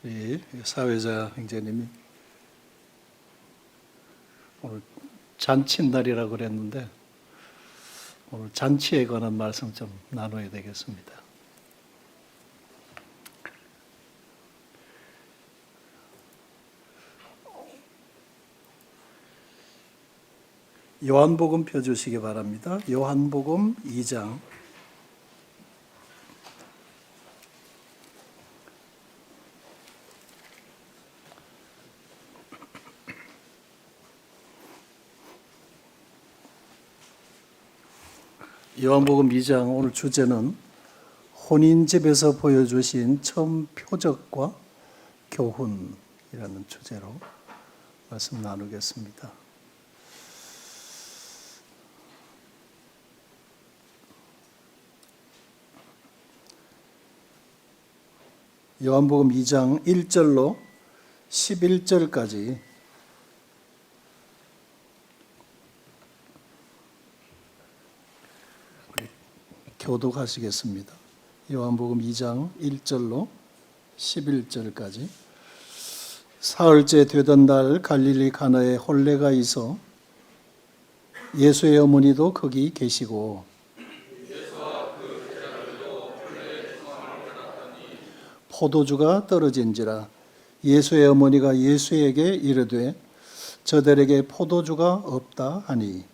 우리 사회자 형제님이 오늘 잔칫날이라고 그랬는데 오늘 잔치에 관한 말씀 좀 나눠야 되겠습니다. 요한복음 펴주시기 바랍니다. 요한복음 2장 요한복음 2장 오늘 주제는 혼인집에서 보여주신 처음 표적과 교훈이라는 주제로 말씀 나누겠습니다. 요한복음 2장 1절로 11절까지 교독하시겠습니다. 요한복음 2장 1절로 11절까지. 사흘째 되던 날 갈릴리 가나에 혼례가 있어 예수의 어머니도 거기 계시고 포도주가 떨어진지라 예수의 어머니가 예수에게 이르되 저들에게 포도주가 없다 하니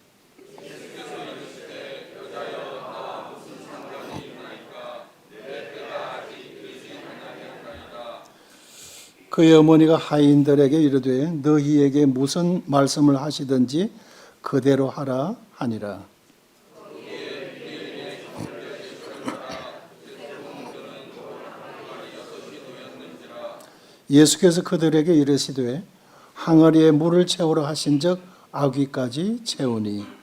그의 어머니가 하인들에게 이르되 너희에게 무슨 말씀을 하시든지 그대로 하라 하니라. 예수께서 그들에게 이르시되 항아리에 물을 채우라 하신즉 아귀까지 채우니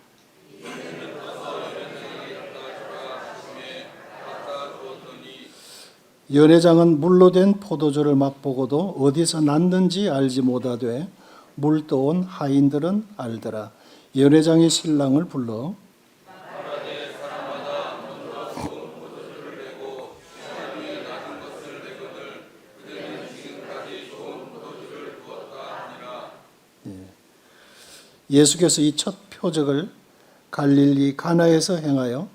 연회장은 물로 된 포도주를 맛보고도 어디서 났는지 알지 못하되 물 떠온 하인들은 알더라. 연회장이 신랑을 불러 예수께서 이 첫 표적을 갈릴리 가나에서 행하여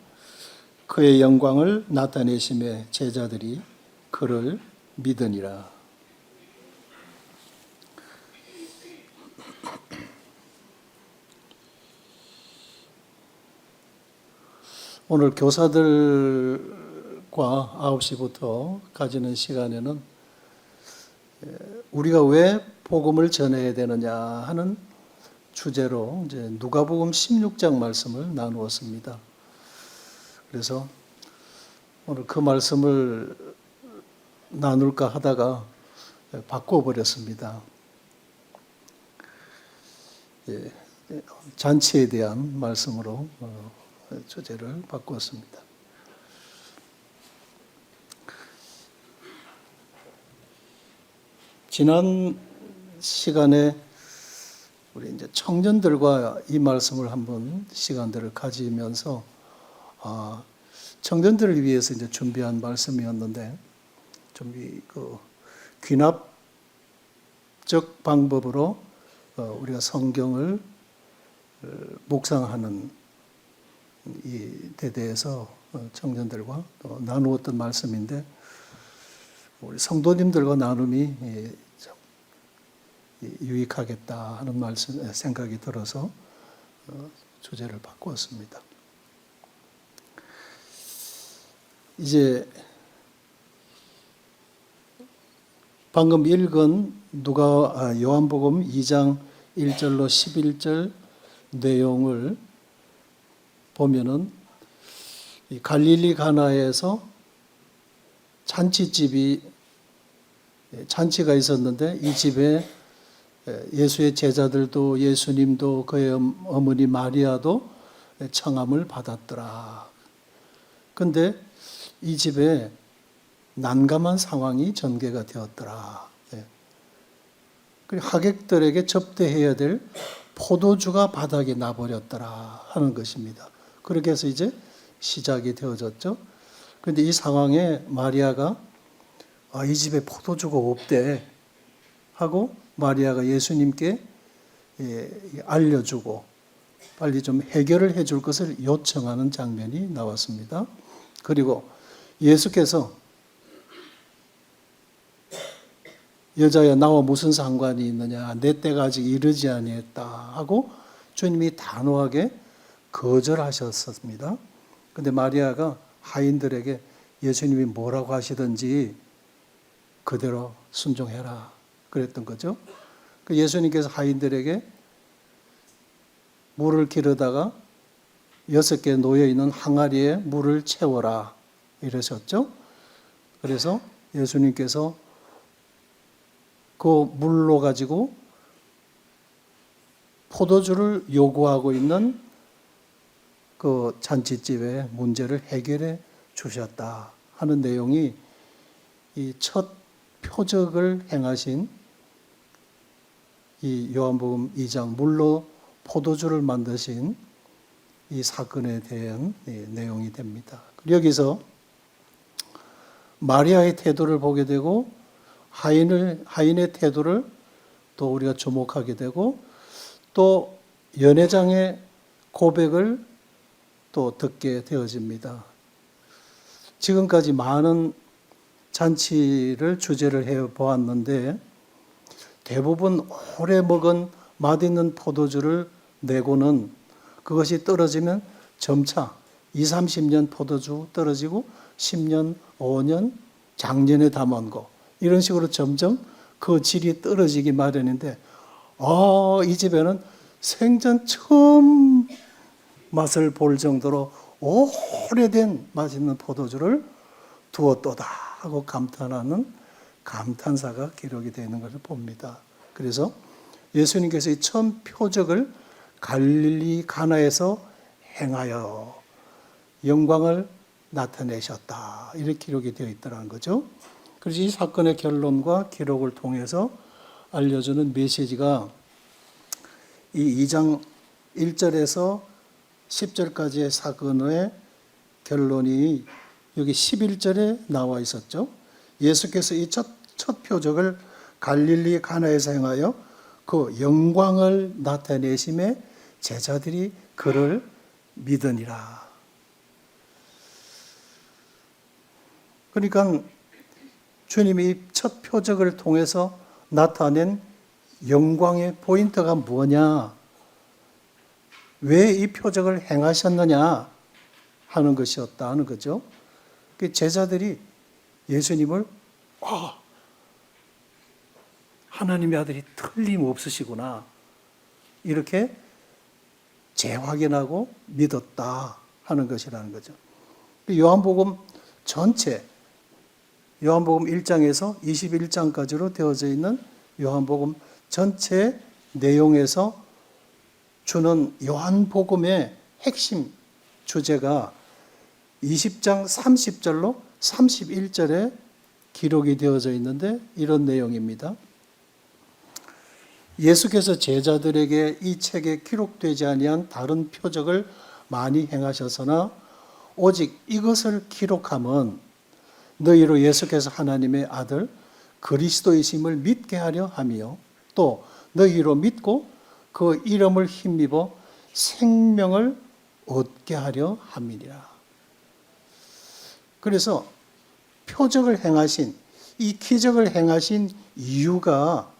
그의 영광을 나타내심에 제자들이 그를 믿으니라. 오늘 교사들과 9시부터 가지는 시간에는 우리가 왜 복음을 전해야 되느냐 하는 주제로 이제 누가복음 16장 말씀을 나누었습니다. 그래서 오늘 그 말씀을 나눌까 하다가 바꿔버렸습니다. 잔치에 대한 말씀으로 주제를 바꾸었습니다. 지난 시간에 우리 이제 청년들과 이 말씀을 한번 시간들을 가지면서 청년들을 위해서 이제 준비한 말씀이었는데 좀 그 귀납적 방법으로 우리가 성경을 묵상하는 이 대대에서 청년들과 또 나누었던 말씀인데 우리 성도님들과 나눔이 유익하겠다 하는 말씀 생각이 들어서 주제를 바꾸었습니다. 이제 방금 읽은 요한복음 2장 1절로 11절 내용을 보면은 이 갈릴리 가나에서 잔치가 있었는데 이 집에 예수의 제자들도 예수님도 그의 어머니 마리아도 청함을 받았더라. 그런데 이 집에 난감한 상황이 전개가 되었더라. 하객들에게 접대해야 될 포도주가 바닥에 나버렸더라 하는 것입니다. 그렇게 해서 이제 시작이 되어졌죠. 그런데 이 상황에 마리아가 이 집에 포도주가 없대 하고 마리아가 예수님께 알려주고 빨리 좀 해결을 해줄 것을 요청하는 장면이 나왔습니다. 그리고 예수께서 여자야 나와 무슨 상관이 있느냐, 내 때가 아직 이르지 아니했다 하고 주님이 단호하게 거절하셨습니다. 그런데 마리아가 하인들에게 예수님이 뭐라고 하시든지 그대로 순종해라 그랬던 거죠. 예수님께서 하인들에게 물을 기르다가 6개 놓여있는 항아리에 물을 채워라 이러셨죠. 그래서 예수님께서 그 물로 가지고 포도주를 요구하고 있는 그 잔치집의 문제를 해결해 주셨다 하는 내용이 이 첫 표적을 행하신 이 요한복음 2장 물로 포도주를 만드신 이 사건에 대한 내용이 됩니다. 여기서 마리아의 태도를 보게 되고 하인의 태도를 또 우리가 주목하게 되고 또 연회장의 고백을 또 듣게 되어집니다. 지금까지 많은 잔치를 주제를 해 보았는데 대부분 오래 먹은 맛있는 포도주를 내고는 그것이 떨어지면 점차 20, 30년 포도주 떨어지고 10년, 5년, 작년에 담은 거 이런 식으로 점점 그 질이 떨어지기 마련인데 이 집에는 생전 처음 맛을 볼 정도로 오래된 맛있는 포도주를 두었도다 하고 감탄하는 감탄사가 기록이 되는 것을 봅니다. 그래서 예수님께서 이 처음 표적을 갈릴리 가나에서 행하여 영광을 나타내셨다. 이렇게 기록이 되어 있더라는 거죠. 그래서 이 사건의 결론과 기록을 통해서 알려주는 메시지가 이 2장 1절에서 10절까지의 사건의 결론이 여기 11절에 나와 있었죠. 예수께서 이 첫 표적을 갈릴리 가나에서 행하여 그 영광을 나타내심에 제자들이 그를 믿으니라. 그러니까 주님이 첫 표적을 통해서 나타낸 영광의 포인트가 뭐냐? 왜 이 표적을 행하셨느냐? 하는 것이었다 하는 거죠. 제자들이 예수님을 하나님의 아들이 틀림없으시구나 이렇게 재확인하고 믿었다 하는 것이라는 거죠. 요한복음 전체 요한복음 1장에서 21장까지로 되어져 있는 요한복음 전체 내용에서 주는 요한복음의 핵심 주제가 20장 30절로 31절에 기록이 되어져 있는데 이런 내용입니다. 예수께서 제자들에게 이 책에 기록되지 아니한 다른 표적을 많이 행하셨으나 오직 이것을 기록함은 너희로 예수께서 하나님의 아들 그리스도이심을 믿게 하려 함이요 또 너희로 믿고 그 이름을 힘입어 생명을 얻게 하려 함이니라. 그래서 표적을 행하신 이 기적을 행하신 이유가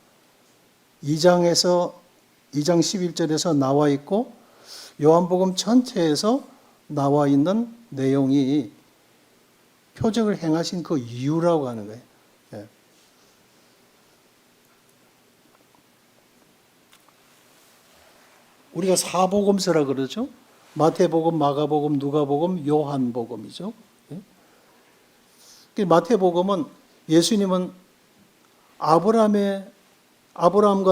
2장 11절에서 나와 있고 요한복음 전체에서 나와 있는 내용이 표적을 행하신 그 이유라고 하는 거예요. 예. 우리가 사복음서라 그러죠. 마태복음, 마가복음, 누가복음, 요한복음이죠. 예. 마태복음은 예수님은 아브라함과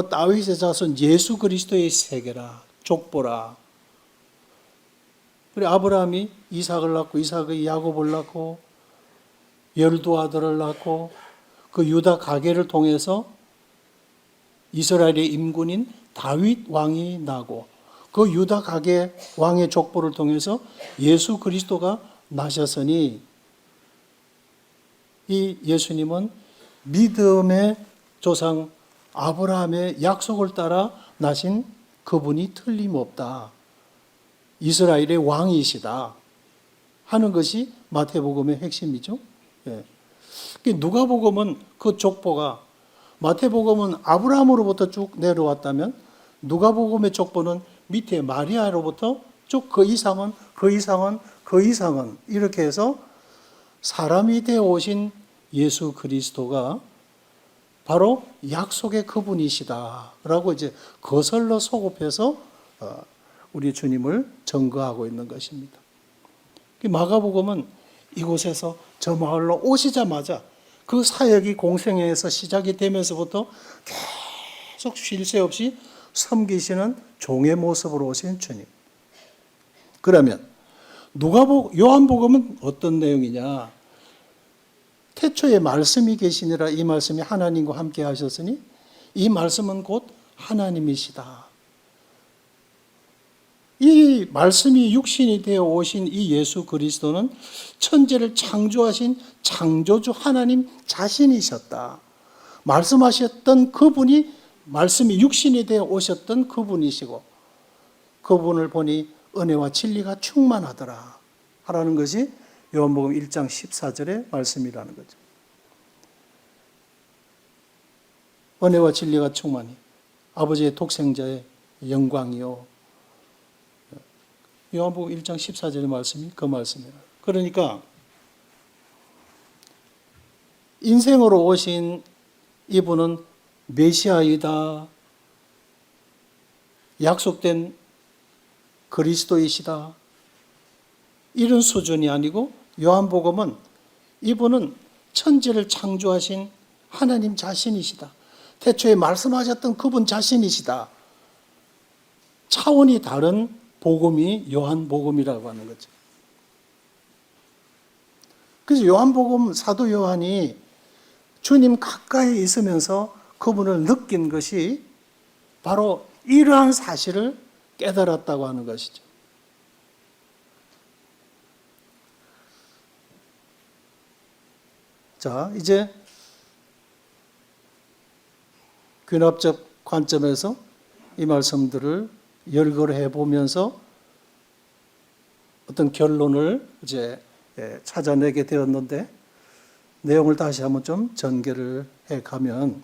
다윗의 자손 예수 그리스도의 세계라, 족보라. 그리고 아브라함이 이삭을 낳고 이삭이 야곱을 낳고 12아들을 낳고 그 유다 가계를 통해서 이스라엘의 임군인 다윗 왕이 나고 그 유다 가계 왕의 족보를 통해서 예수 그리스도가 나셨으니 이 예수님은 믿음의 조상 아브라함의 약속을 따라 나신 그분이 틀림없다. 이스라엘의 왕이시다 하는 것이 마태복음의 핵심이죠. 예. 누가복음은 그 족보가 마태복음은 아브라함으로부터 쭉 내려왔다면 누가복음의 족보는 밑에 마리아로부터 쭉 그 이상은 그 이상은 그 이상은 이렇게 해서 사람이 되어 오신 예수 그리스도가 바로 약속의 그분이시다라고 이제 거슬러 소급해서 우리 주님을 증거하고 있는 것입니다. 마가복음은 이곳에서 저 마을로 오시자마자 그 사역이 공생애에서 시작이 되면서부터 계속 쉴 새 없이 섬기시는 종의 모습으로 오신 주님. 그러면 요한복음은 어떤 내용이냐? 태초에 말씀이 계시니라 이 말씀이 하나님과 함께 하셨으니 이 말씀은 곧 하나님이시다. 이 말씀이 육신이 되어 오신 이 예수 그리스도는 천지를 창조하신 창조주 하나님 자신이셨다. 말씀하셨던 그분이 말씀이 육신이 되어 오셨던 그분이시고 그분을 보니 은혜와 진리가 충만하더라 하라는 것이 요한복음 1장 14절의 말씀이라는 거죠. 은혜와 진리가 충만히 아버지의 독생자의 영광이요. 요한복음 1장 14절의 말씀이 그 말씀이에요. 그러니까 인생으로 오신 이분은 메시아이다. 약속된 그리스도이시다. 이런 수준이 아니고 요한복음은 이분은 천지를 창조하신 하나님 자신이시다. 태초에 말씀하셨던 그분 자신이시다. 차원이 다른 복음이 요한복음이라고 하는 거죠. 그래서 요한복음 사도 요한이 주님 가까이 있으면서 그분을 느낀 것이 바로 이러한 사실을 깨달았다고 하는 것이죠. 자, 이제 귀납적 관점에서 이 말씀들을 열거해 보면서 어떤 결론을 이제 찾아내게 되었는데 내용을 다시 한번 좀 전개를 해 가면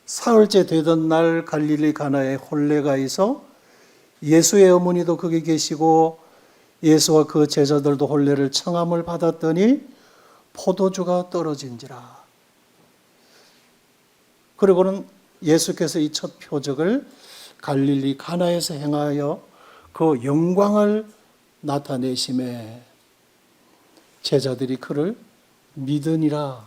사흘째 되던 날 갈릴리 가나에 혼례가 있어 예수의 어머니도 거기 계시고 예수와 그 제자들도 혼례를 청함을 받았더니 포도주가 떨어진지라. 그리고는 예수께서 이 첫 표적을 갈릴리 가나에서 행하여 그 영광을 나타내심에 제자들이 그를 믿으니라로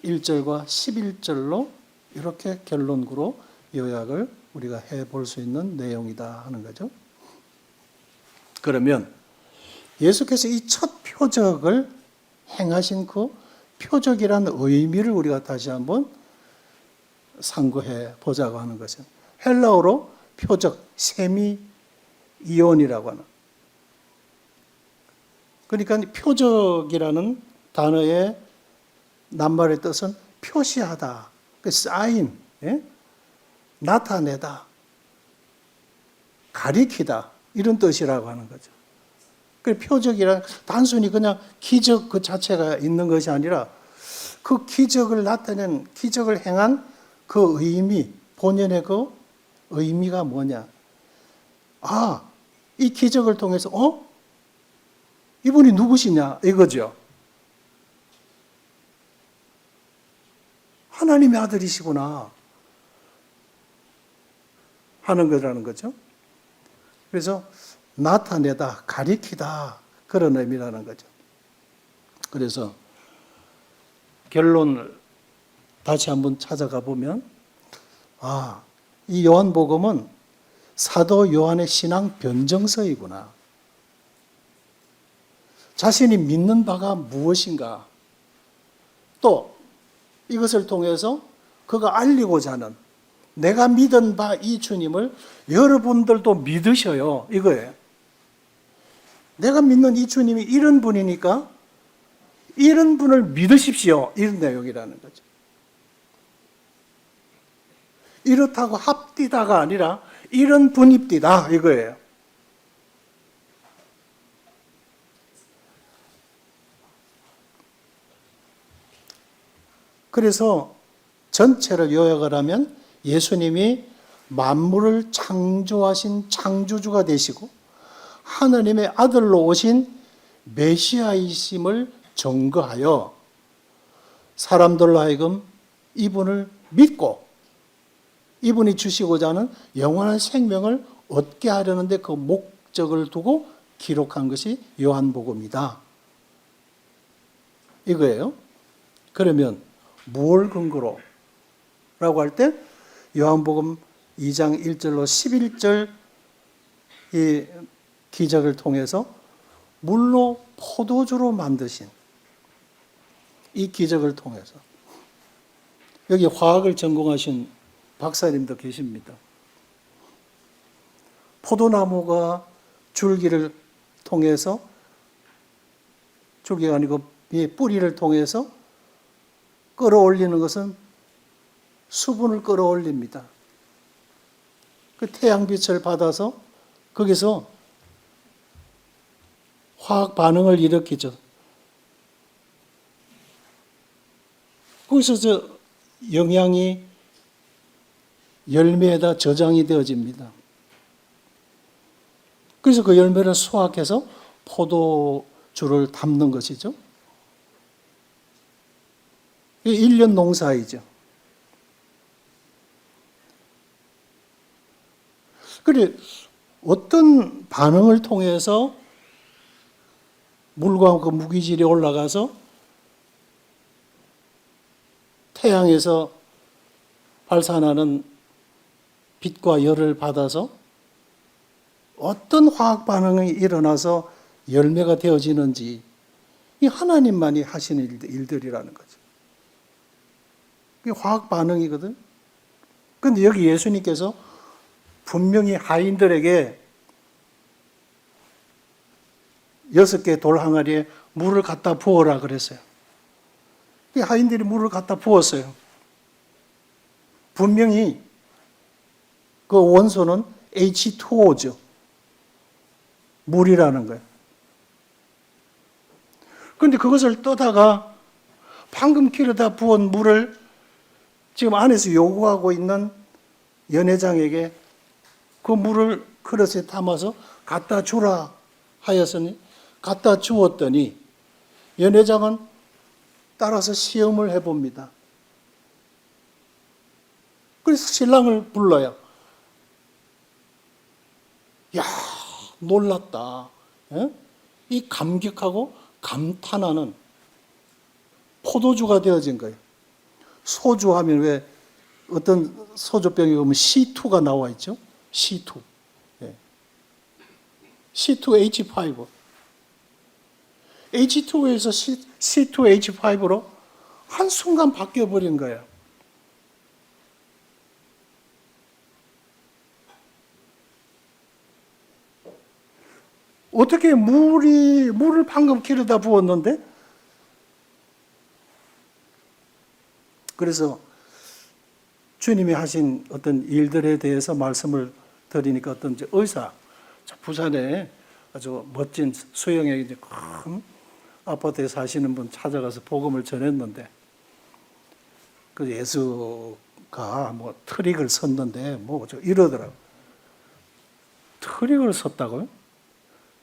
1절과 11절로 이렇게 결론구로 요약을 우리가 해볼 수 있는 내용이다 하는 거죠. 그러면 예수께서 이 첫 표적을 행하신 그 표적이라는 의미를 우리가 다시 한번 상고해 보자고 하는 것은 헬라어로 표적, 세미이온이라고 하는. 그러니까 표적이라는 단어의 낱말의 뜻은 표시하다, 사인, 나타내다, 가리키다 이런 뜻이라고 하는 거죠. 그 표적이란 단순히 그냥 기적 그 자체가 있는 것이 아니라 그 기적을 나타낸, 기적을 행한 그 의미, 본연의 그 의미가 뭐냐. 아, 이 기적을 통해서 이분이 누구시냐 이거죠. 하나님의 아들이시구나 하는 거라는 거죠. 그래서 나타내다, 가리키다 그런 의미라는 거죠. 그래서 결론을 다시 한번 찾아가 보면 이 요한복음은 사도 요한의 신앙 변증서이구나. 자신이 믿는 바가 무엇인가, 또 이것을 통해서 그가 알리고자 하는 내가 믿은 바 이 주님을 여러분들도 믿으셔요 이거예요. 내가 믿는 이 주님이 이런 분이니까 이런 분을 믿으십시오. 이런 내용이라는 거죠. 이렇다고 합디다가 아니라 이런 분입디다 이거예요. 그래서 전체를 요약을 하면 예수님이 만물을 창조하신 창조주가 되시고 하나님의 아들로 오신 메시아이심을 증거하여 사람들로 하여금 이분을 믿고 이분이 주시고자 하는 영원한 생명을 얻게 하려는데 그 목적을 두고 기록한 것이 요한복음이다. 이거예요. 그러면 뭘 근거로? 라고 할 때 요한복음 2장 1절로 11절 이 기적을 통해서 물로 포도주로 만드신 이 기적을 통해서 여기 화학을 전공하신 박사님도 계십니다. 포도나무가 줄기를 통해서 줄기가 아니고 이 뿌리를 통해서 끌어올리는 것은 수분을 끌어올립니다. 그 태양빛을 받아서 거기서 화학 반응을 일으키죠. 거기서 영양이 열매에다 저장이 되어집니다. 그래서 그 열매를 수확해서 포도주를 담는 것이죠. 이게 1년 농사이죠. 그래, 어떤 반응을 통해서 물과 그 무기질이 올라가서 태양에서 발산하는 빛과 열을 받아서 어떤 화학 반응이 일어나서 열매가 되어지는지 이 하나님만이 하시는 일들이라는 거죠. 이게 화학 반응이거든. 그런데 여기 예수님께서 분명히 하인들에게 6개 돌 항아리에 물을 갖다 부어라 그랬어요. 하인들이 물을 갖다 부었어요. 분명히 그 원소는 H2O죠. 물이라는 거예요. 그런데 그것을 떠다가 방금 기르다 부은 물을 지금 안에서 요구하고 있는 연회장에게 그 물을 그릇에 담아서 갖다 주라 하였으니 갖다 주었더니 연회장은 따라서 시험을 해봅니다. 그래서 신랑을 불러요. 야, 놀랐다. 이 감격하고 감탄하는 포도주가 되어진 거예요. 소주 하면 왜 어떤 소주병에 보면 C2가 나와 있죠? C2. C2H5. H2에서 C2H5로 한순간 바뀌어버린 거예요. 어떻게 물을 방금 기르다 부었는데? 그래서 주님이 하신 어떤 일들에 대해서 말씀을 드리니까 어떤 의사, 부산에 아주 멋진 수영에 이제 큰 아파트에 사시는 분 찾아가서 복음을 전했는데, 그 예수가 뭐 트릭을 섰는데 뭐 이러더라고요. 트릭을 섰다고요?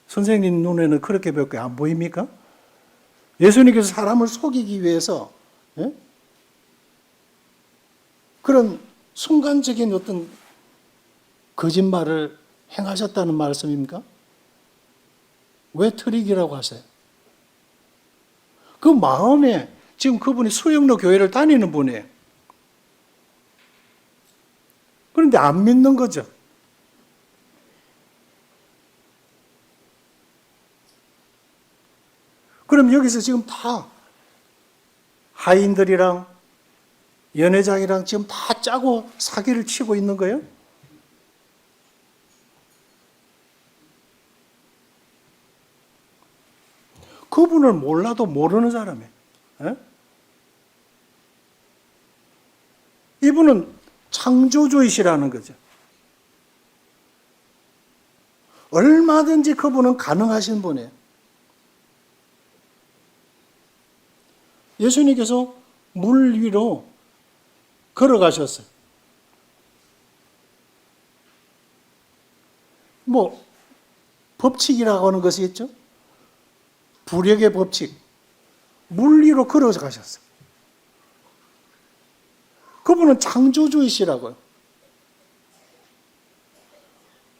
선생님 눈에는 그렇게 밖에 안 보입니까? 예수님께서 사람을 속이기 위해서 그런 순간적인 어떤 거짓말을 행하셨다는 말씀입니까? 왜 트릭이라고 하세요? 그 마음에 지금 그분이 수영로 교회를 다니는 분이에요. 그런데 안 믿는 거죠. 그럼 여기서 지금 다 하인들이랑 연회장이랑 지금 다 짜고 사기를 치고 있는 거예요? 그 그분을 몰라도 모르는 사람이에요. 예? 이분은 창조주이시라는 거죠. 얼마든지 그분은 가능하신 분이에요. 예수님께서 물 위로 걸어가셨어요. 뭐 법칙이라고 하는 것이 있죠. 부력의 법칙. 물 위로 걸어가셨어요. 그분은 창조주이시라고요.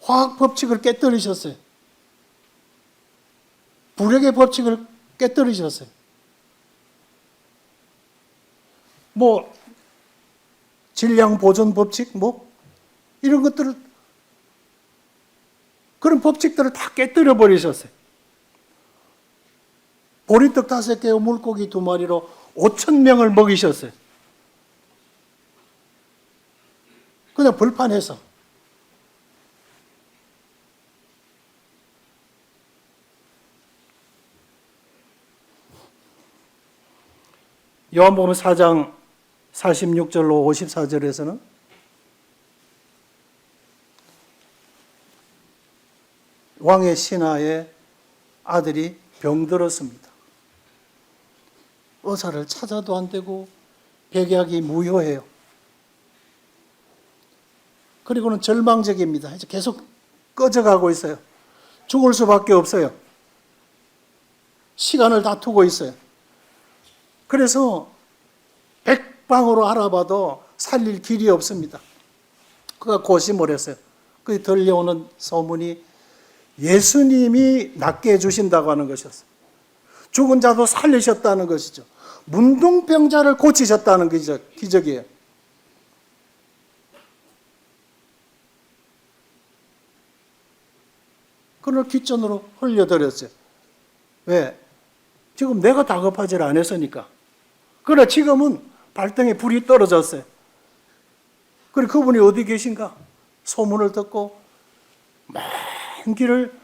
화학 법칙을 깨뜨리셨어요. 부력의 법칙을 깨뜨리셨어요. 뭐 질량 보존 법칙 뭐 이런 것들을 그런 법칙들을 다 깨뜨려 버리셨어요. 보리떡 5개와 물고기 2마리로 5,000명을 먹이셨어요. 그냥 벌판에서. 요한복음 4장 46절로 54절에서는 왕의 신하의 아들이 병들었습니다. 의사를 찾아도 안 되고 백약이 무효해요. 그리고는 절망적입니다. 이제 계속 꺼져가고 있어요. 죽을 수밖에 없어요. 시간을 다투고 있어요. 그래서 백방으로 알아봐도 살릴 길이 없습니다. 그가 고심을 했어요. 그 들려오는 소문이 예수님이 낫게 해주신다고 하는 것이었어요. 죽은 자도 살리셨다는 것이죠. 문둥병자를 고치셨다는 기적이에요. 그걸 귓전으로 흘려드렸어요. 왜? 지금 내가 다급하지를 않았으니까. 그러나 지금은 발등에 불이 떨어졌어요. 그리고 그분이 어디 계신가? 소문을 듣고 먼 길을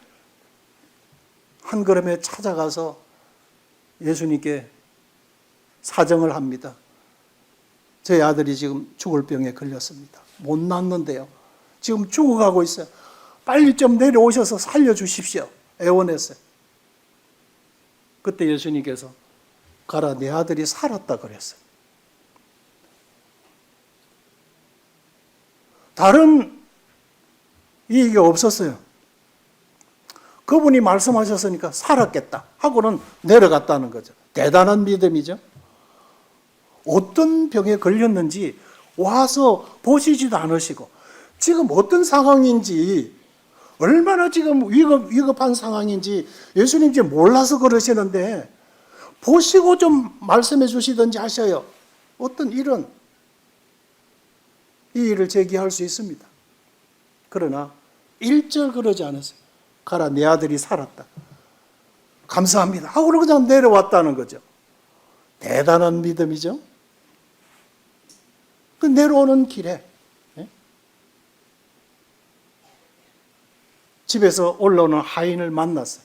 한 걸음에 찾아가서 예수님께 사정을 합니다. 저희 아들이 지금 죽을 병에 걸렸습니다. 못 낫는데요. 지금 죽어가고 있어요. 빨리 좀 내려오셔서 살려주십시오. 애원했어요. 그때 예수님께서 가라, 내 아들이 살았다 그랬어요. 다른 이익이 없었어요. 그분이 말씀하셨으니까 살았겠다 하고는 내려갔다는 거죠. 대단한 믿음이죠. 어떤 병에 걸렸는지 와서 보시지도 않으시고 지금 어떤 상황인지 얼마나 지금 위급한 상황인지 예수님 이제 몰라서 그러시는데 보시고 좀 말씀해 주시든지 하셔요. 어떤 일은 이 일을 제기할 수 있습니다. 그러나 일절 그러지 않았어요. 가라, 내 아들이 살았다. 감사합니다 하고 그냥 내려왔다는 거죠. 대단한 믿음이죠. 그 내려오는 길에 집에서 올라오는 하인을 만났어요.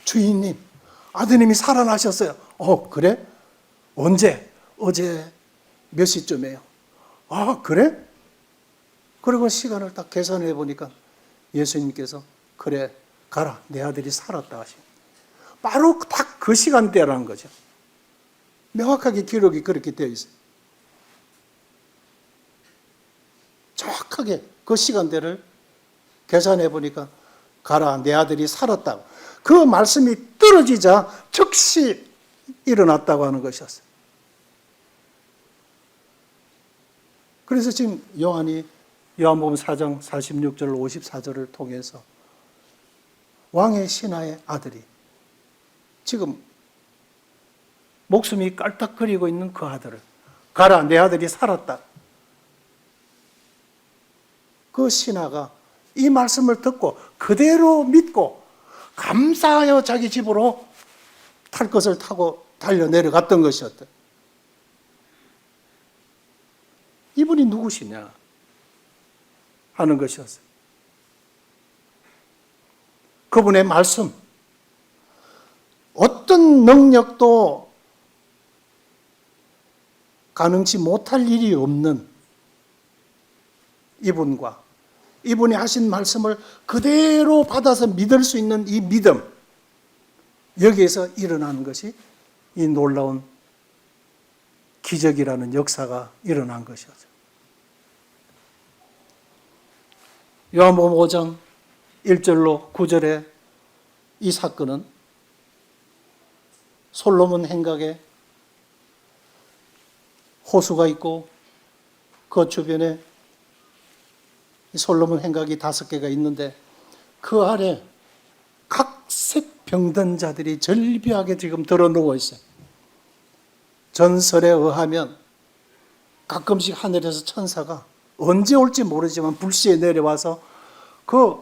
주인님, 아드님이 살아나셨어요. 그래? 언제? 어제 몇 시쯤에요? 아, 그래? 그리고 시간을 딱 계산해 보니까 예수님께서 그래, 가라, 내 아들이 살았다 하시고 바로 딱 그 시간대라는 거죠. 명확하게 기록이 그렇게 되어 있어요. 정확하게 그 시간대를 계산해 보니까 가라, 내 아들이 살았다고. 그 말씀이 떨어지자 즉시 일어났다고 하는 것이었어요. 그래서 지금 요한이 요한복음 4장 46절 54절을 통해서 왕의 신하의 아들이 지금 목숨이 깔딱거리고 있는 그 아들을 가라, 내 아들이 살았다. 그 신하가 이 말씀을 듣고 그대로 믿고 감사하여 자기 집으로 탈 것을 타고 달려 내려갔던 것이었다. 이분이 누구시냐 하는 것이었어요. 그분의 말씀, 어떤 능력도 가능치 못할 일이 없는 이분과 이분이 하신 말씀을 그대로 받아서 믿을 수 있는 이 믿음, 여기에서 일어나는 것이 이 놀라운 기적이라는 역사가 일어난 것이죠. 요한복음 5장 1절로 9절의 이 사건은 솔로몬 행각에 호수가 있고 그 주변에 솔로몬 행각이 5개가 있는데 그 아래 각색 병든 자들이 절비하게 지금 들어 누워 있어요. 전설에 의하면 가끔씩 하늘에서 천사가 언제 올지 모르지만 불시에 내려와서 그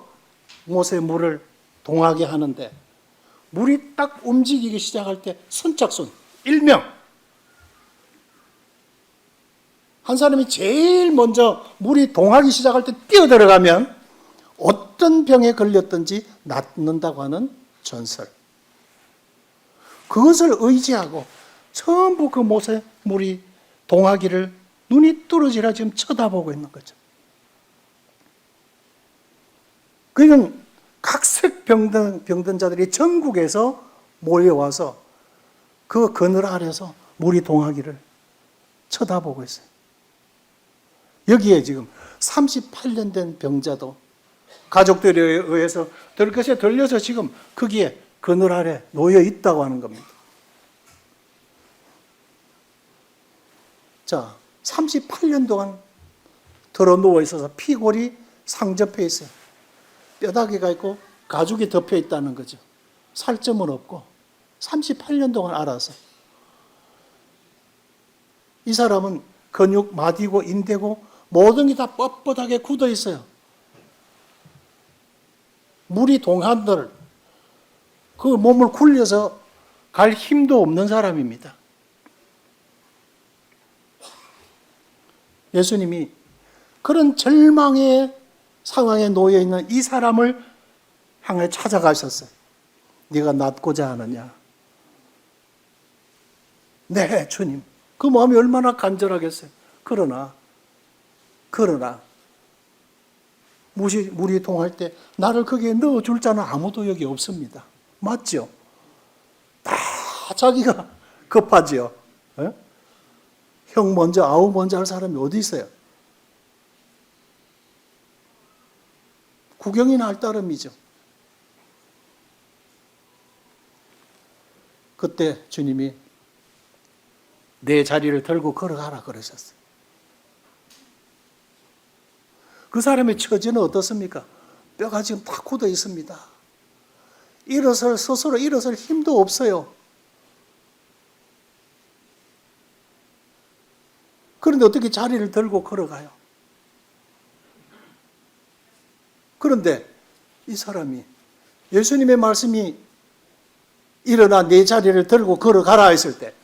못의 물을 동하게 하는데 물이 딱 움직이기 시작할 때 선착순, 일명 한 사람이 제일 먼저 물이 동하기 시작할 때 뛰어들어가면 어떤 병에 걸렸든지 낫는다고 하는 전설. 그것을 의지하고 전부 그 못에 물이 동하기를 눈이 뚫어지라 지금 쳐다보고 있는 거죠. 그러니까 각색 병든 자들이 전국에서 모여와서 그 그늘 아래서 물이 동하기를 쳐다보고 있어요. 여기에 지금 38년 된 병자도 가족들에 의해서 들것에 들려서 지금 거기에 그늘 아래 놓여 있다고 하는 겁니다. 자, 38년 동안 들어 누워 있어서 피골이 상접해 있어요. 뼈다귀가 있고 가죽이 덮여 있다는 거죠. 살점은 없고 38년 동안 알아서. 이 사람은 근육, 마디고 인대고 모든 게 다 뻣뻣하게 굳어 있어요. 물이 동한들 그 몸을 굴려서 갈 힘도 없는 사람입니다. 예수님이 그런 절망의 상황에 놓여 있는 이 사람을 향해 찾아가셨어요. 네가 낫고자 하느냐? 네, 주님. 그 마음이 얼마나 간절하겠어요. 그러나 물이 동할 때 나를 거기에 넣어줄 자는 아무도 여기 없습니다. 맞죠? 다 자기가 급하지요. 에? 형 먼저 아우 먼저 할 사람이 어디 있어요? 구경이나 할 따름이죠. 그때 주님이 내 자리를 들고 걸어가라 그러셨어요. 그 사람의 처지는 어떻습니까? 뼈가 지금 다 굳어 있습니다. 스스로 일어설 힘도 없어요. 그런데 어떻게 자리를 들고 걸어가요? 그런데 이 사람이 예수님의 말씀이 일어나 내 자리를 들고 걸어가라 했을 때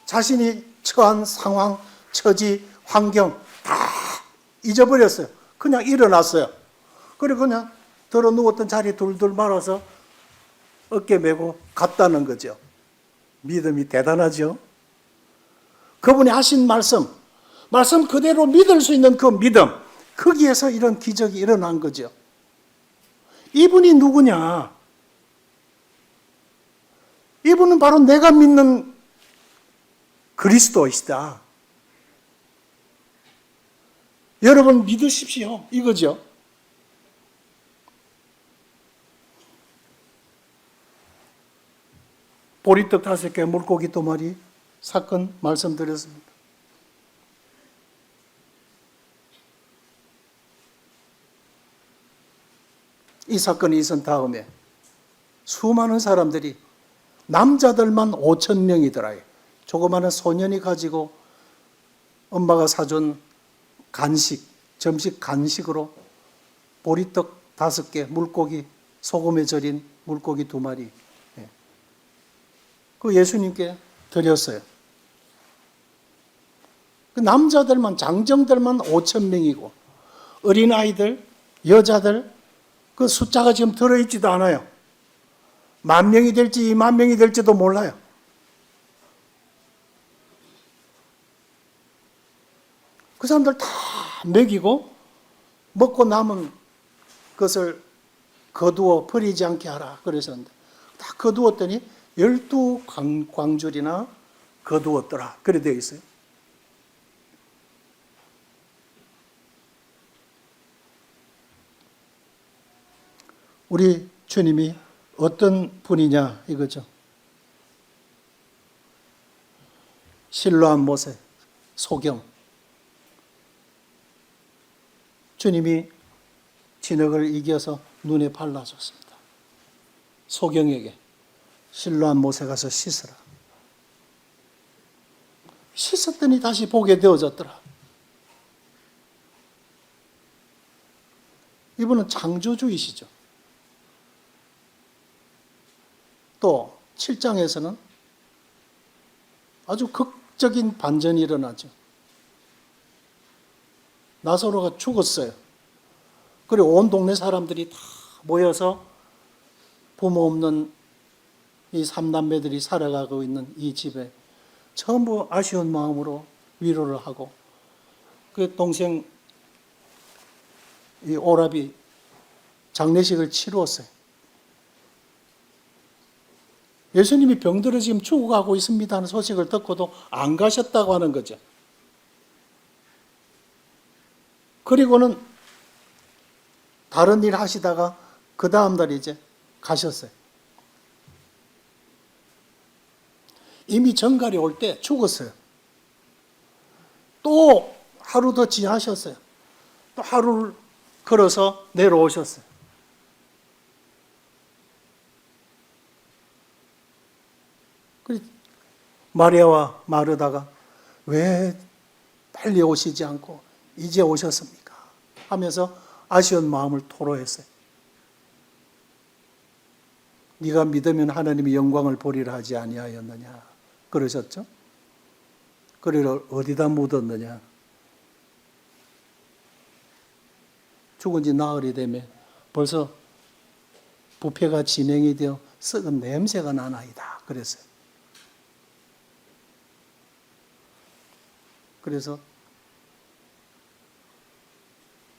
자신이 처한 상황, 처지, 환경 다 잊어버렸어요. 그냥 일어났어요. 그리고 그냥 들어 누웠던 자리에 둘둘 말아서 어깨 메고 갔다는 거죠. 믿음이 대단하죠. 그분이 하신 말씀 그대로 믿을 수 있는 그 믿음, 거기에서 이런 기적이 일어난 거죠. 이분이 누구냐? 이분은 바로 내가 믿는 그리스도이시다. 여러분 믿으십시오. 이거죠. 보리떡 5개, 물고기 2마리 사건 말씀드렸습니다. 이 사건이 있은 다음에 수많은 사람들이 남자들만 5,000명이더라요. 조그마한 소년이 가지고 엄마가 사준 간식, 점심 간식으로 보리떡 5개, 물고기, 소금에 절인 물고기 2마리. 그 예수님께 드렸어요. 그 남자들만, 장정들만 5,000명이고, 어린아이들, 여자들, 그 숫자가 지금 들어있지도 않아요. 10,000명이 될지 20,000명이 될지도 몰라요. 그 사람들 다 먹이고 먹고 남은 것을 거두어 버리지 않게 하라 그러셨는데 다 거두었더니 12광줄이나 거두었더라. 그래 되어 있어요. 우리 주님이 어떤 분이냐 이거죠. 실로암 모세, 소경. 주님이 진흙을 이겨서 눈에 발라줬습니다. 소경에게 실로암 모세 가서 씻으라. 씻었더니 다시 보게 되어졌더라. 이분은 창조주이시죠. 또 7장에서는 아주 극적인 반전이 일어나죠. 나사로가 죽었어요. 그리고 온 동네 사람들이 다 모여서 부모 없는 이 3남매들이 살아가고 있는 이 집에 전부 아쉬운 마음으로 위로를 하고 그 동생 이 오라비 장례식을 치루었어요. 예수님이 병들어 지금 죽어가고 있습니다 하는 소식을 듣고도 안 가셨다고 하는 거죠. 그리고는 다른 일 하시다가 그 다음 날 이제 가셨어요. 이미 정갈이 올 때 죽었어요. 또 하루 더 지하셨어요. 또 하루를 걸어서 내려오셨어요. 마리아와 마르다가 왜 빨리 오시지 않고 이제 오셨습니까? 하면서 아쉬운 마음을 토로했어요. 네가 믿으면 하나님이 영광을 보리라 하지 아니하였느냐 그러셨죠? 그리를 어디다 묻었느냐? 죽은 지 나흘이 되면 벌써 부패가 진행이 되어 썩은 냄새가 나나이다 그랬어요. 그래서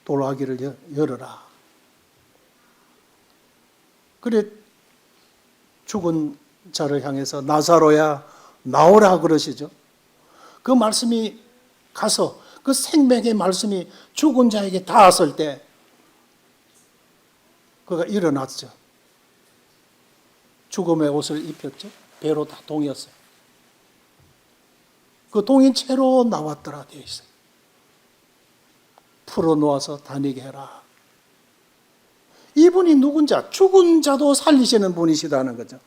돌아가기를 열어라. 그래 죽은 자를 향해서 나사로야 나오라 그러시죠. 그 말씀이 가서 그 생명의 말씀이 죽은 자에게 닿았을 때 그가 일어났죠. 죽음의 옷을 입혔죠. 배로 다 동였어요. 그 동인 채로 나왔더라 되어 있어요. 풀어놓아서 다니게 해라. 이분이 누군 자? 죽은 자도 살리시는 분이시다는 거죠.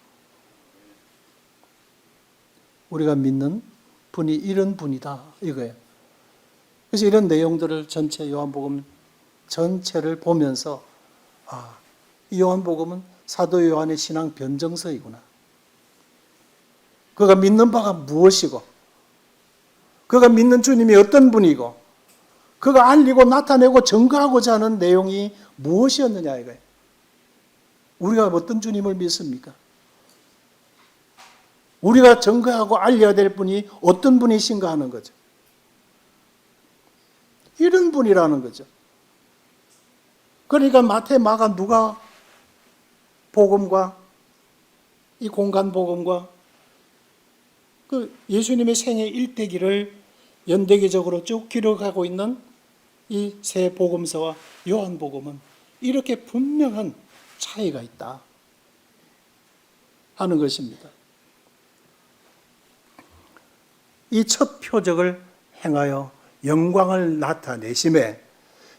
우리가 믿는 분이 이런 분이다 이거예요. 그래서 이런 내용들을 전체 요한복음 전체를 보면서 이 요한복음은 사도 요한의 신앙 변정서이구나. 그가 믿는 바가 무엇이고 그가 믿는 주님이 어떤 분이고 그가 알리고 나타내고 증거하고자 하는 내용이 무엇이었느냐 이거예요. 우리가 어떤 주님을 믿습니까? 우리가 증거하고 알려야 될 분이 어떤 분이신가 하는 거죠. 이런 분이라는 거죠. 그러니까 마태, 마가, 누가 복음과 이 공간 복음과 그 예수님의 생애 일대기를 연대기적으로 쭉 기록하고 있는 이 세 복음서와 요한복음은 이렇게 분명한 차이가 있다 하는 것입니다. 이 첫 표적을 행하여 영광을 나타내심에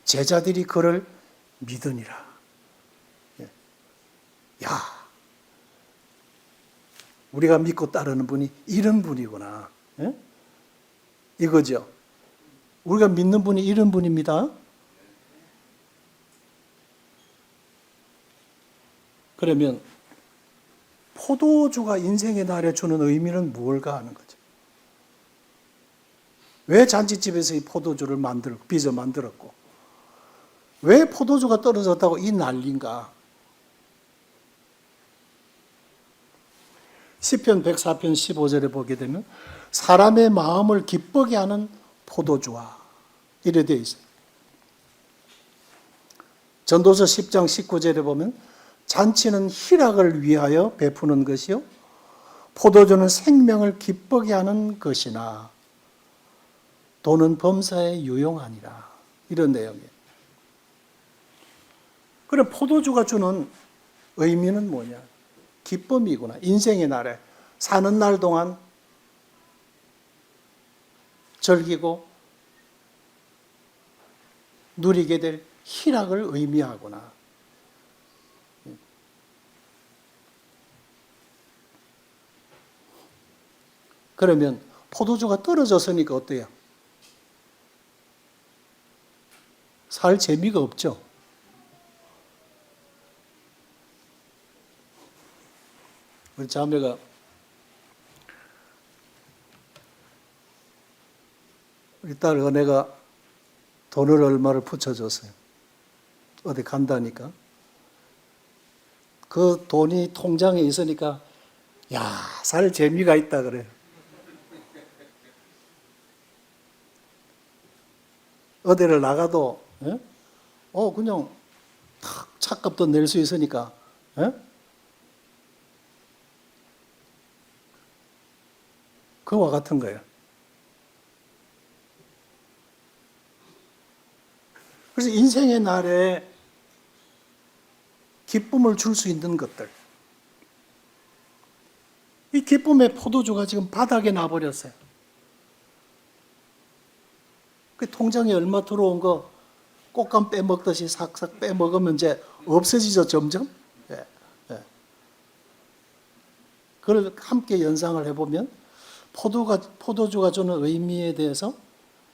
제자들이 그를 믿으니라. 야, 우리가 믿고 따르는 분이 이런 분이구나. 이거죠. 우리가 믿는 분이 이런 분입니다. 그러면 포도주가 인생의 날에 주는 의미는 무엇일까 하는 거죠. 왜 잔치집에서 이 포도주를 빚어 만들었고 왜 포도주가 떨어졌다고 이 난리인가? 시편 104편 15절에 보게 되면 사람의 마음을 기쁘게 하는 포도주와 이래 되어 있어요. 전도서 10장 19절에 보면 잔치는 희락을 위하여 베푸는 것이요 포도주는 생명을 기쁘게 하는 것이나 돈은 범사에 유용하니라. 이런 내용이에요. 그럼 포도주가 주는 의미는 뭐냐? 기쁨이구나. 인생의 날에 사는 날 동안 즐기고 누리게 될 희락을 의미하구나. 그러면 포도주가 떨어졌으니까 어때요? 살 재미가 없죠. 우리 자매가 우리 딸 은혜가 돈을 얼마를 붙여줬어요. 어디 간다니까. 그 돈이 통장에 있으니까 야, 살 재미가 있다 그래요. 어디를 나가도 그냥 탁 차값도 낼 수 있으니까 그와 같은 거예요. 그래서 인생의 날에 기쁨을 줄 수 있는 것들, 이 기쁨의 포도주가 지금 바닥에 나버렸어요. 그 통장에 얼마 들어온 거 꽃감 빼먹듯이 싹싹 빼먹으면 이제 없어지죠, 점점. 예, 예. 그걸 함께 연상을 해보면 포도주가 주는 의미에 대해서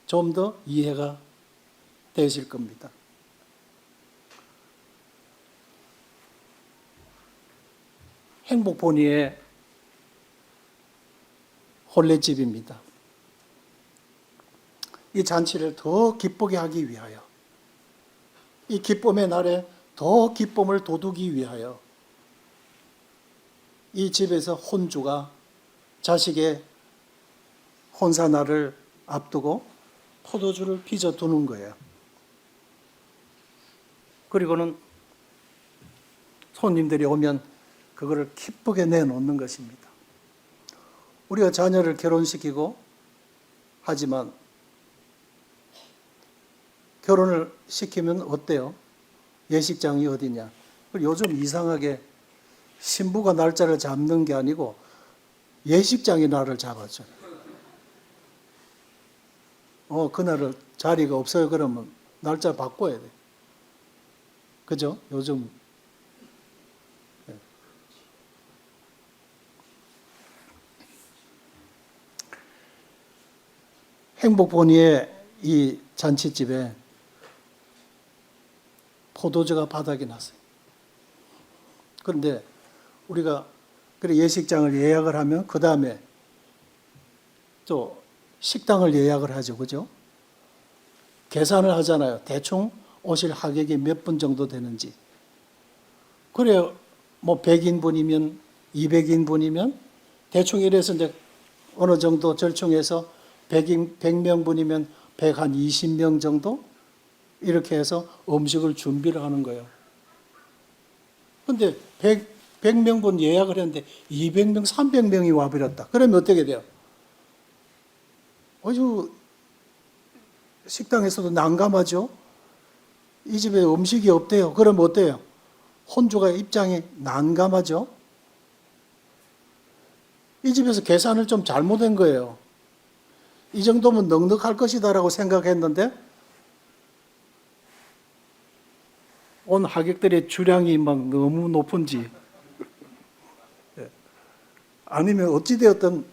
좀 더 이해가 되실 겁니다. 행복본위의 혼례집입니다. 이 잔치를 더 기쁘게 하기 위하여, 이 기쁨의 날에 더 기쁨을 돋우기 위하여 이 집에서 혼주가 자식의 혼사날을 앞두고 포도주를 빚어두는 거예요. 그리고는 손님들이 오면 그거를 기쁘게 내놓는 것입니다. 우리가 자녀를 결혼시키고 하지만 결혼을 시키면 어때요? 예식장이 어디냐? 요즘 이상하게 신부가 날짜를 잡는 게 아니고 예식장이 날을 잡았죠. 그날은 자리가 없어요. 그러면 날짜 바꿔야 돼. 그죠? 요즘. 행복본위의 이 잔치집에 포도주가 바닥이 났어요. 그런데 우리가 예식장을 예약을 하면 그 다음에 또 식당을 예약을 하죠. 그죠? 계산을 하잖아요. 대충 오실 하객이 몇 분 정도 되는지. 그래, 100인분이면, 200인분이면 대충 이래서 이제 어느 정도 절충해서 100명분이면 120명 정도? 이렇게 해서 음식을 준비를 하는 거예요. 근데 100명분 예약을 했는데 200명, 300명이 와버렸다. 그러면 어떻게 돼요? 아주 식당에서도 난감하죠? 이 집에 음식이 없대요. 그러면 어때요? 혼주가 입장이 난감하죠? 이 집에서 계산을 좀 잘못한 거예요. 이 정도면 넉넉할 것이다라고 생각했는데 온 하객들의 주량이 막 너무 높은지 아니면 어찌되었든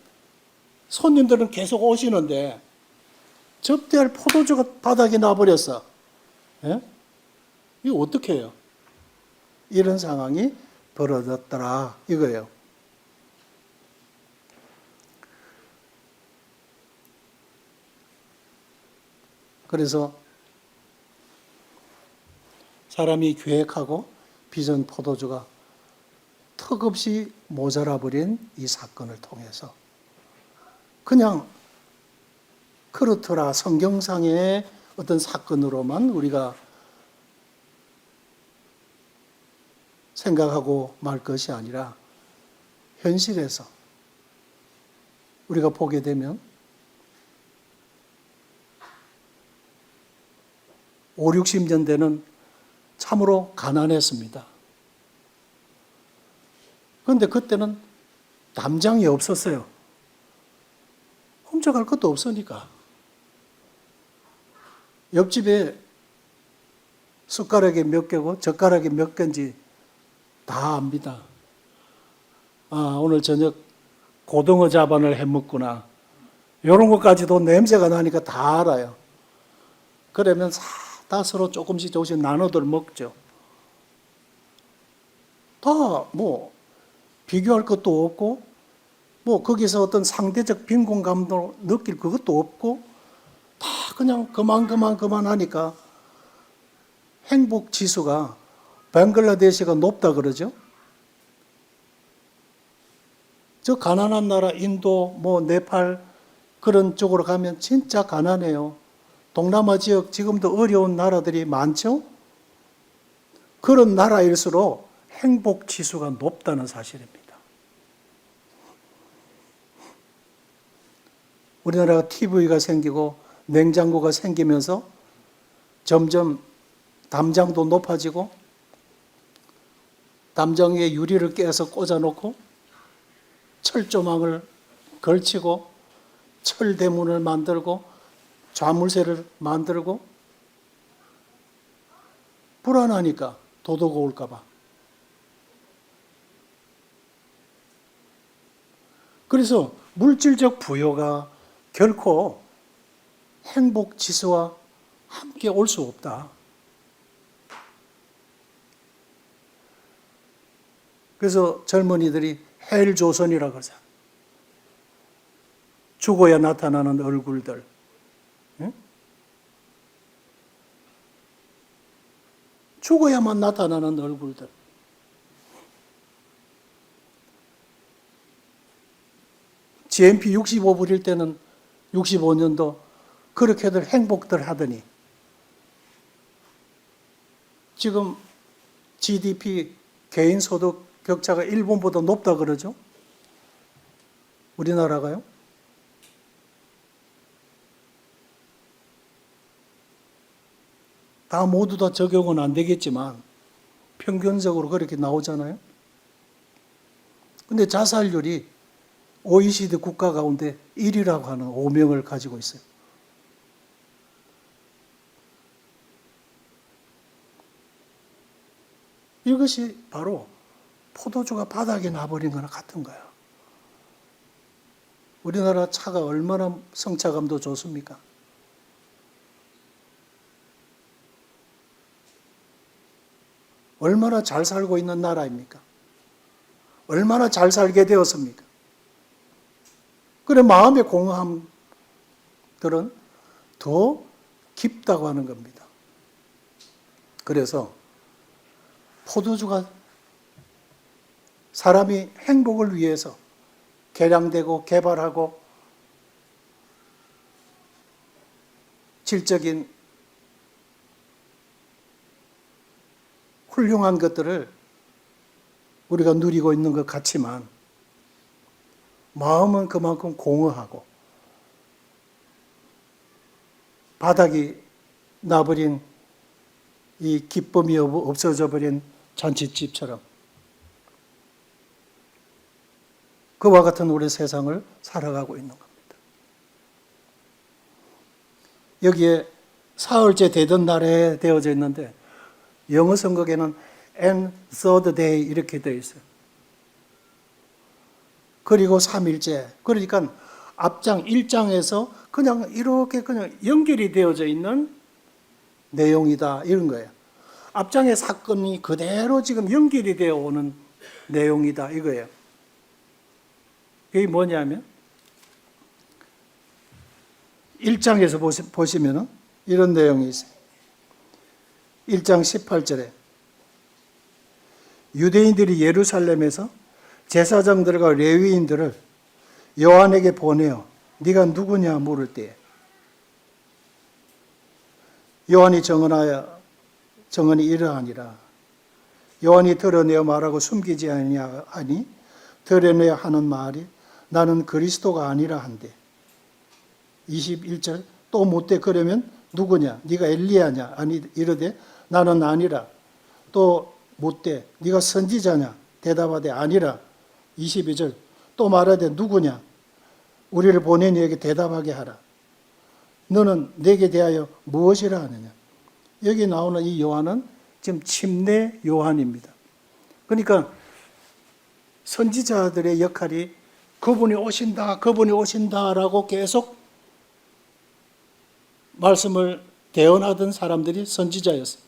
손님들은 계속 오시는데 접대할 포도주가 바닥에 나버렸어. 예? 이거 어떻게 해요? 이런 상황이 벌어졌더라 이거예요. 그래서 사람이 계획하고 빚은 포도주가 턱없이 모자라 버린 이 사건을 통해서 그냥 그렇더라 성경상의 어떤 사건으로만 우리가 생각하고 말 것이 아니라 현실에서 우리가 보게 되면 5, 60년대는 참으로 가난했습니다. 그런데 그때는 담장이 없었어요. 훔쳐갈 것도 없으니까. 옆집에 숟가락이 몇 개고 젓가락이 몇 개인지 다 압니다. 아, 오늘 저녁 고등어 자반을 해 먹구나. 이런 것까지도 냄새가 나니까 다 알아요. 그러면 다 서로 조금씩 나눠들 먹죠. 다 비교할 것도 없고 거기서 어떤 상대적 빈곤감도 느낄 그것도 없고 다 그냥 그만 하니까 행복 지수가 벵글라데시가 높다 그러죠. 저 가난한 나라 인도 네팔 그런 쪽으로 가면 진짜 가난해요. 동남아 지역 지금도 어려운 나라들이 많죠. 그런 나라일수록 행복 지수가 높다는 사실입니다. 우리나라가 TV가 생기고 냉장고가 생기면서 점점 담장도 높아지고 담장 위에 유리를 깨서 꽂아놓고 철조망을 걸치고 철대문을 만들고 자물쇠를 만들고 불안하니까 도둑 올까 봐. 그래서 물질적 부여가 결코 행복 지수와 함께 올 수 없다. 그래서 젊은이들이 헬조선이라고 그러잖아요. 죽어야 나타나는 얼굴들. 응? 죽어야만 나타나는 얼굴들. GNP 65불일 때는 65년도 그렇게들 행복들 하더니 지금 GDP 개인 소득 격차가 일본보다 높다 그러죠? 우리나라가요? 다 모두 다 적용은 안 되겠지만 평균적으로 그렇게 나오잖아요. 근데 자살률이 OECD 국가 가운데 1위라고 하는 오명을 가지고 있어요. 이것이 바로 포도주가 바닥에 나버린 거나 같은 거야. 우리나라 차가 얼마나 성차감도 좋습니까? 얼마나 잘 살고 있는 나라입니까? 얼마나 잘 살게 되었습니까? 그래 마음의 공허함들은 더 깊다고 하는 겁니다. 그래서 포도주가 사람이 행복을 위해서 개량되고 개발하고 질적인 훌륭한 것들을 우리가 누리고 있는 것 같지만 마음은 그만큼 공허하고 바닥이 나버린 이 기쁨이 없어져 버린 잔칫집처럼 그와 같은 우리 세상을 살아가고 있는 겁니다. 여기에 사흘째 되던 날에 되어져 있는데 영어 성경에는 and third day 이렇게 되어 있어요. 그리고 3일째. 그러니까 앞장 1장에서 그냥 이렇게 그냥 연결이 되어져 있는 내용이다 이런 거예요. 앞장의 사건이 그대로 지금 연결이 되어 오는 내용이다 이거예요. 그게 뭐냐면 1장에서 보시면은 이런 내용이 있어요. 1장 18절에 유대인들이 예루살렘에서 제사장들과 레위인들을 요한에게 보내어 네가 누구냐 물을 때에 요한이 정언이 이러하니라. 요한이 드러내어 말하고 숨기지 아니하니 드러내야 하는 말이 나는 그리스도가 아니라 한데 21절 또 묻되 그러면 누구냐 네가 엘리야냐 아니 이르되 나는 아니라 또 묻되 네가 선지자냐 대답하되 아니라 22절 또 말하되 누구냐 우리를 보낸 이에게 대답하게 하라. 너는 내게 대하여 무엇이라 하느냐. 여기 나오는 이 요한은 지금 침례 요한입니다. 그러니까 선지자들의 역할이 그분이 오신다라고 계속 말씀을 대언하던 사람들이 선지자였어요.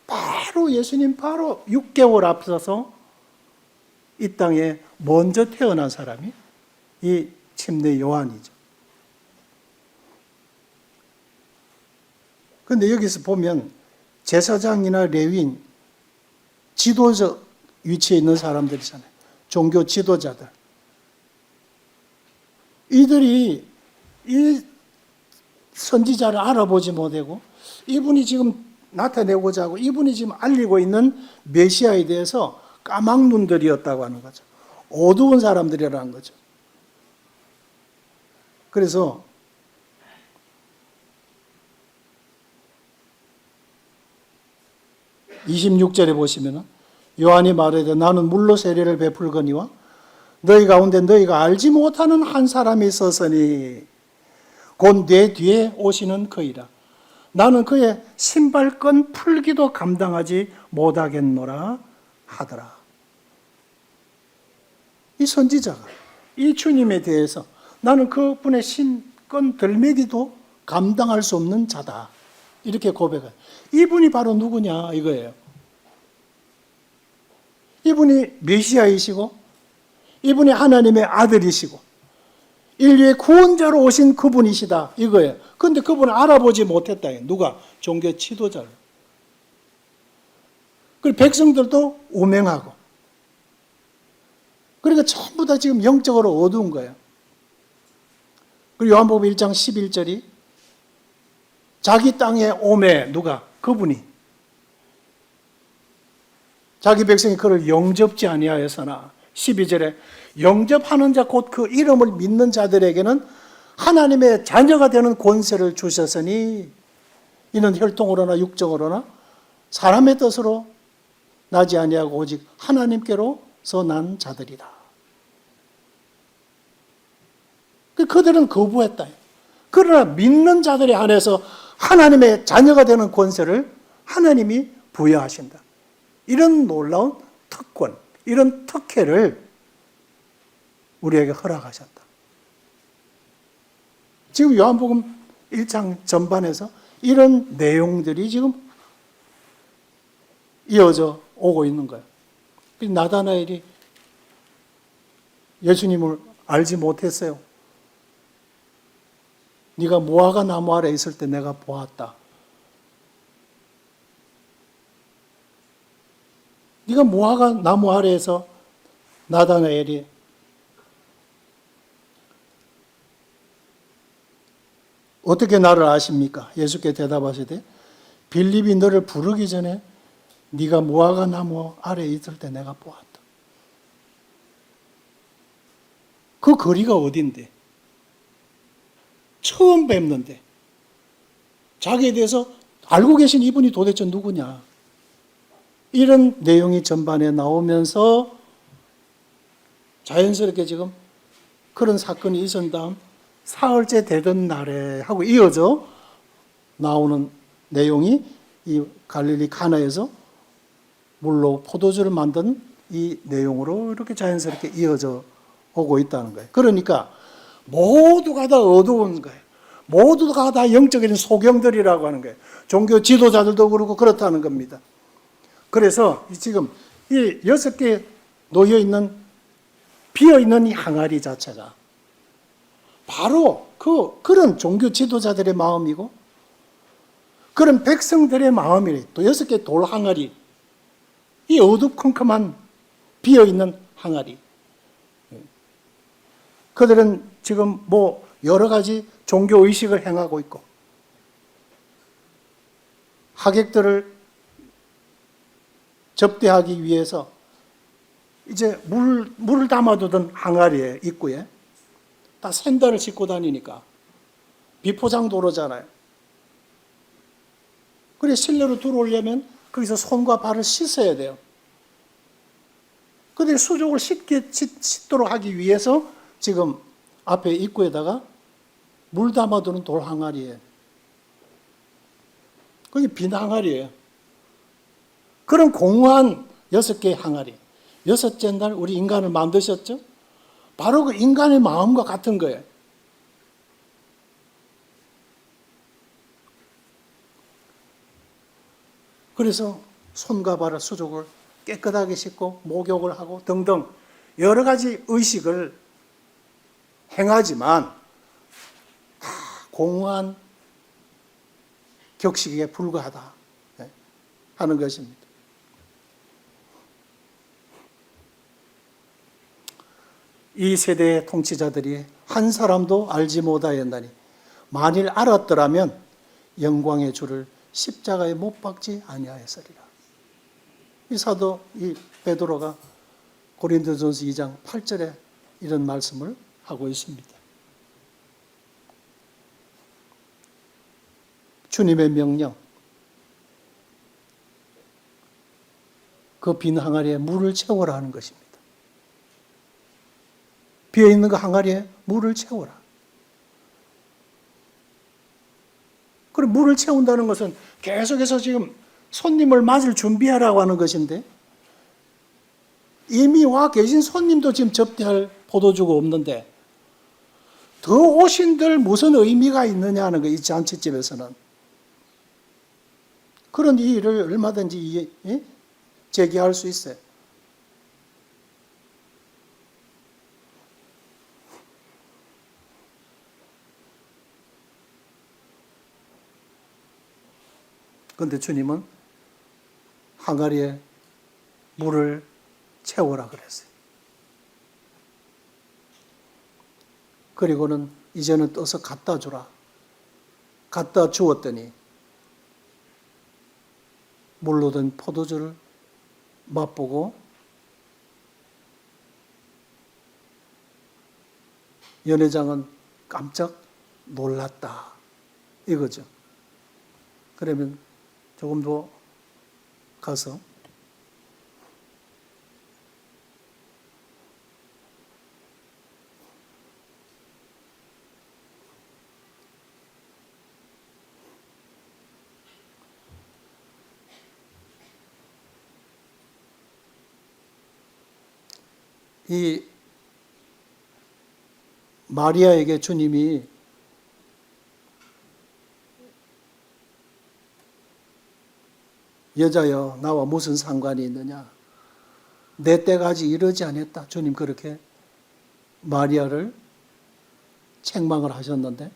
바로 예수님 바로 6개월 앞서서 이 땅에 먼저 태어난 사람이 이 침례 요한이죠. 그런데 여기서 보면 제사장이나 레위인, 지도적 위치에 있는 사람들이잖아요. 종교 지도자들. 이들이 이 선지자를 알아보지 못하고 이분이 지금 나타내고자 하고 이분이 지금 알리고 있는 메시아에 대해서 까막눈들이었다고 하는 거죠. 어두운 사람들이라는 거죠. 그래서 26절에 보시면 요한이 말하되 나는 물로 세례를 베풀거니와 너희 가운데 너희가 알지 못하는 한 사람이 있었으니 곧 내 뒤에 오시는 그이라. 나는 그의 신발끈 풀기도 감당하지 못하겠노라 하더라. 이 선지자가 이 주님에 대해서 나는 그분의 신끈 들매기도 감당할 수 없는 자다. 이렇게 고백해요. 이분이 바로 누구냐 이거예요. 이분이 메시아이시고 이분이 하나님의 아들이시고 인류의 구원자로 오신 그분이시다 이거예요. 그런데 그분을 알아보지 못했다. 누가? 종교 지도자를. 그리고 백성들도 우맹하고 그러니까 전부 다 지금 영적으로 어두운 거예요. 그리고 요한복음 1장 11절이 자기 땅에 오매 누가? 그분이 자기 백성이 그를 영접지 아니하였으나 12절에 영접하는 자 곧 그 이름을 믿는 자들에게는 하나님의 자녀가 되는 권세를 주셨으니 이는 혈통으로나 육정으로나 사람의 뜻으로 나지 아니하고 오직 하나님께로서 난 자들이다. 그들은 거부했다. 그러나 믿는 자들에 한해서 하나님의 자녀가 되는 권세를 하나님이 부여하신다. 이런 놀라운 특권, 이런 특혜를 우리에게 허락하셨다. 지금 요한복음 1장 전반에서 이런 내용들이 지금 이어져 오고 있는 거예요. 나다나엘이 예수님을 알지 못했어요. 네가 무화과 나무 아래 있을 때 내가 보았다. 네가 무화과 나무 아래에서 나다나엘이 어떻게 나를 아십니까? 예수께 대답하시되 빌립이 너를 부르기 전에 네가 무화과 나무 아래에 있을 때 내가 보았다. 그 거리가 어딘데? 처음 뵙는데 자기에 대해서 알고 계신 이분이 도대체 누구냐? 이런 내용이 전반에 나오면서 자연스럽게 지금 그런 사건이 있은 다음 사흘째 되던 날에 하고 이어져 나오는 내용이 이 갈릴리 가나에서 물로 포도주를 만든 이 내용으로 이렇게 자연스럽게 이어져 오고 있다는 거예요. 그러니까 모두가 다 어두운 거예요. 모두가 다 영적인 소경들이라고 하는 거예요. 종교 지도자들도 그렇고 그렇다는 겁니다. 그래서 지금 이 6개 놓여있는 비어있는 이 항아리 자체가 바로 그런 종교 지도자들의 마음이고 그런 백성들의 마음이 또 6개 돌 항아리, 이 어두컴컴한 비어있는 항아리. 그들은 지금 뭐 여러 가지 종교의식을 행하고 있고, 하객들을 접대하기 위해서 이제 물을 담아두던 항아리에 입구에 다 샌들을 신고 다니니까 비포장 도로잖아요. 그래 실내로 들어오려면 거기서 손과 발을 씻어야 돼요. 그런데 수족을 씻도록 하기 위해서 지금 앞에 입구에다가 물 담아두는 돌 항아리에, 그게 빈 항아리예요. 그런 공허한 6개의 항아리. 6째 날 우리 인간을 만드셨죠? 바로 그 인간의 마음과 같은 거예요. 그래서 손과 발을 수족을 깨끗하게 씻고 목욕을 하고 등등 여러 가지 의식을 행하지만 다 공허한 격식에 불과하다 하는 것입니다. 이 세대의 통치자들이 한 사람도 알지 못하였나니 만일 알았더라면 영광의 주를 십자가에 못 박지 아니하였으리라. 이 사도 이 베드로가 고린도전서 2장 8절에 이런 말씀을 하고 있습니다. 주님의 명령, 그 빈 항아리에 물을 채워라 하는 것입니다. 비어있는 그 항아리에 물을 채워라. 그럼 물을 채운다는 것은 계속해서 지금 손님을 맞을 준비하라고 하는 것인데, 이미 와 계신 손님도 지금 접대할 포도주가 없는데 더 오신들 무슨 의미가 있느냐 하는 거예요. 이 잔치집에서는. 그런 이 일을 얼마든지 제기할 수 있어요. 그런데 주님은 항아리에 물을 채워라 그랬어요. 그리고는 이제는 떠서 갖다 주라. 갖다 주었더니 물로 든 포도주를 맛보고 연회장은 깜짝 놀랐다. 이거죠. 그러면 조금 더 가서 이 마리아에게 주님이 여자여 나와 무슨 상관이 있느냐, 내 때가 아직 이르지 않았다. 주님 그렇게 마리아를 책망을 하셨는데,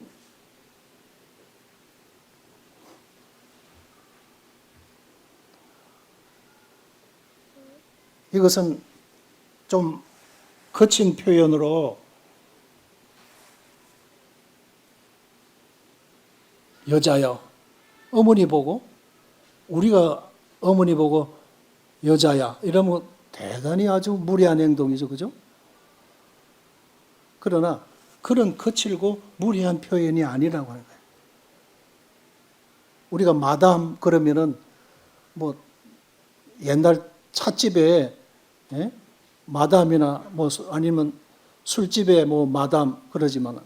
이것은 좀 거친 표현으로 여자여, 어머니 보고, 우리가 어머니 보고 여자야 이러면 대단히 아주 무례한 행동이죠. 그죠? 그러나 그런 거칠고 무례한 표현이 아니라고 하는 거예요. 우리가 마담 그러면은 뭐 옛날 찻집에 마담이나 뭐 아니면 술집에 뭐 마담 그러지만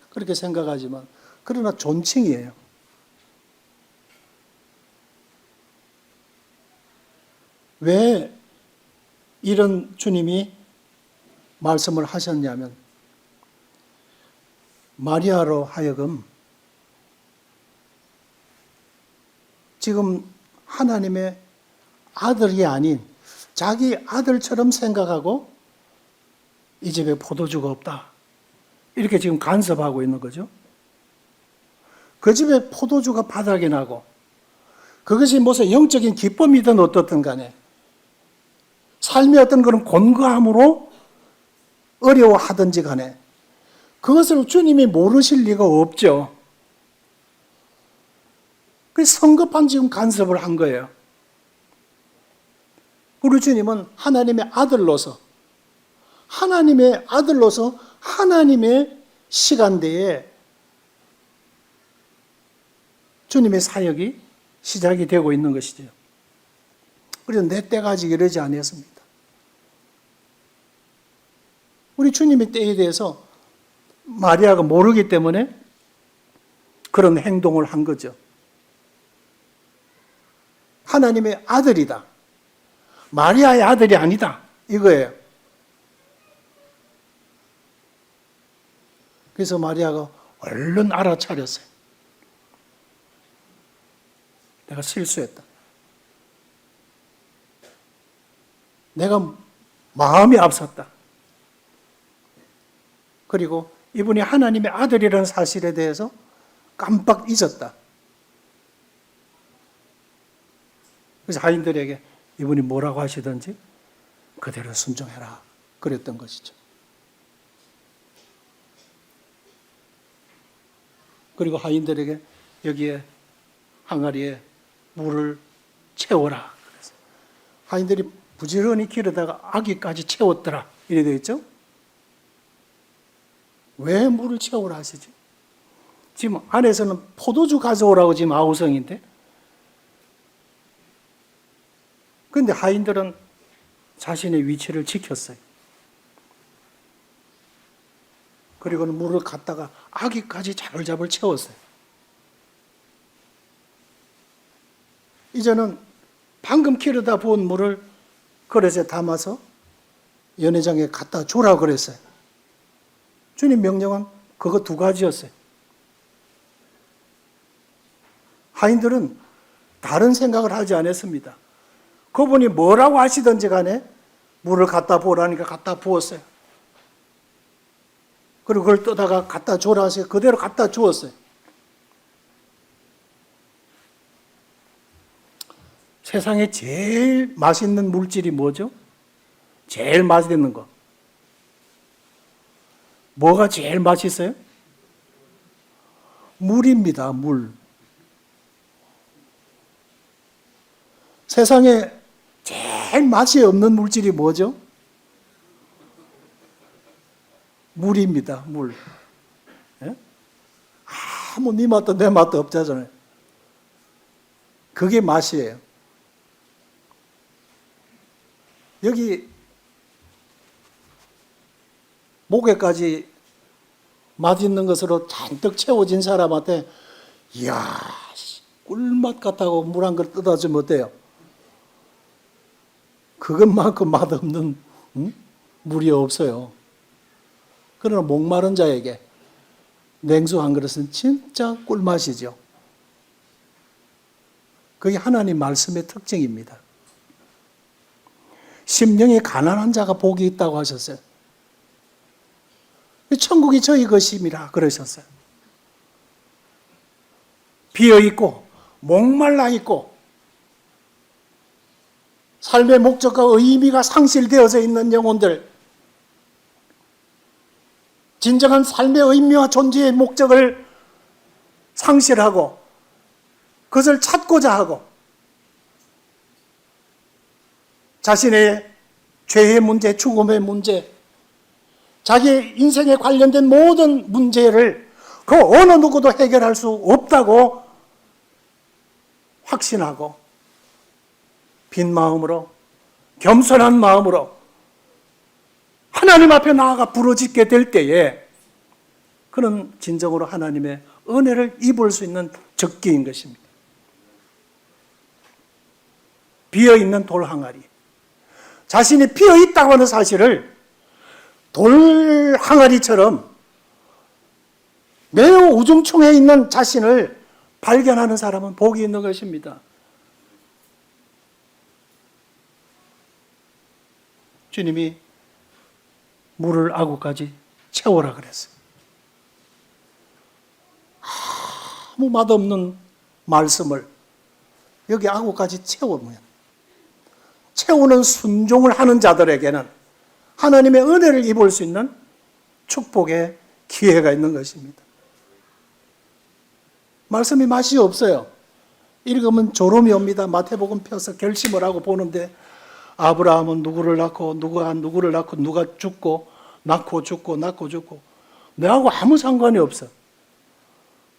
그렇게 생각하지만, 그러나 존칭이에요. 왜 이런 주님이 말씀을 하셨냐면, 마리아로 하여금 지금 하나님의 아들이 아닌 자기 아들처럼 생각하고 이 집에 포도주가 없다, 이렇게 지금 간섭하고 있는 거죠. 그 집에 포도주가 바닥에 나고 그것이 무슨 영적인 기쁨이든 어떻든 간에 삶의 어떤 그런 곤고함으로 어려워하든지 간에 그것을 주님이 모르실 리가 없죠. 그래서 성급한 지금 간섭을 한 거예요. 우리 주님은 하나님의 아들로서 하나님의 시간대에 주님의 사역이 시작이 되고 있는 것이죠. 그래서 내 때가 아직 이르지 아니었습니다. 우리 주님의 때에 대해서 마리아가 모르기 때문에 그런 행동을 한 거죠. 하나님의 아들이다. 마리아의 아들이 아니다. 이거예요. 그래서 마리아가 얼른 알아차렸어요. 내가 실수했다. 내가 마음이 앞섰다. 그리고 이분이 하나님의 아들이라는 사실에 대해서 깜빡 잊었다. 그래서 하인들에게 이분이 뭐라고 하시든지 그대로 순종해라. 그랬던 것이죠. 그리고 하인들에게 여기에 항아리에 물을 채워라. 그래서 하인들이 부지런히 기르다가 아기까지 채웠더라. 이래 되어 있죠? 왜 물을 채우라 하시지? 지금 안에서는 포도주 가져오라고 지금 아우성인데, 그런데 하인들은 자신의 위치를 지켰어요. 그리고는 물을 갖다가 아기까지 자글자글 채웠어요. 이제는 방금 기르다 부은 물을 그릇에 담아서 연회장에 갖다 주라 그랬어요. 주님 명령은 그거 두 가지였어요. 하인들은 다른 생각을 하지 않았습니다. 그분이 뭐라고 하시든지 간에 물을 갖다 부으라니까 갖다 부었어요. 그리고 그걸 떠다가 갖다 주라 하세요. 그대로 갖다 주었어요. 세상에 제일 맛있는 물질이 뭐죠? 제일 맛있는 거. 뭐가 제일 맛있어요? 물입니다, 물. 세상에 제일 맛이 없는 물질이 뭐죠? 물입니다, 물. 예? 아무 네 맛도 내 맛도 없잖아요. 그게 맛이에요. 여기 목에까지 맛있는 것으로 잔뜩 채워진 사람한테 이야 꿀맛 같다고 물 한 그릇 떠다주면 어때요? 그것만큼 맛없는 물이 없어요. 그러나 목마른 자에게 냉수 한 그릇은 진짜 꿀맛이죠. 그게 하나님 말씀의 특징입니다. 심령이 가난한 자가 복이 있다고 하셨어요. 천국이 저희 것임이라 그러셨어요. 비어있고 목말라 있고 삶의 목적과 의미가 상실되어져 있는 영혼들, 진정한 삶의 의미와 존재의 목적을 상실하고 그것을 찾고자 하고 자신의 죄의 문제, 죽음의 문제, 자기의 인생에 관련된 모든 문제를 그 어느 누구도 해결할 수 없다고 확신하고 빈 마음으로 겸손한 마음으로 하나님 앞에 나아가 부르짖게 될 때에 그는 진정으로 하나님의 은혜를 입을 수 있는 적기인 것입니다. 비어있는 돌 항아리, 자신이 비어있다고 하는 사실을 돌 항아리처럼 매우 우중충해 있는 자신을 발견하는 사람은 복이 있는 것입니다. 주님이 물을 아구까지 채우라 그랬어요. 아무 맛없는 말씀을 여기 아구까지 채우면, 채우는 순종을 하는 자들에게는 하나님의 은혜를 입을 수 있는 축복의 기회가 있는 것입니다. 말씀이 맛이 없어요. 읽으면 졸음이 옵니다. 마태복음 펴서 결심을 하고 보는데 아브라함은 누구를 낳고 누가 누구를 낳고 누가 죽고 낳고 죽고 낳고 죽고 내하고 아무 상관이 없어.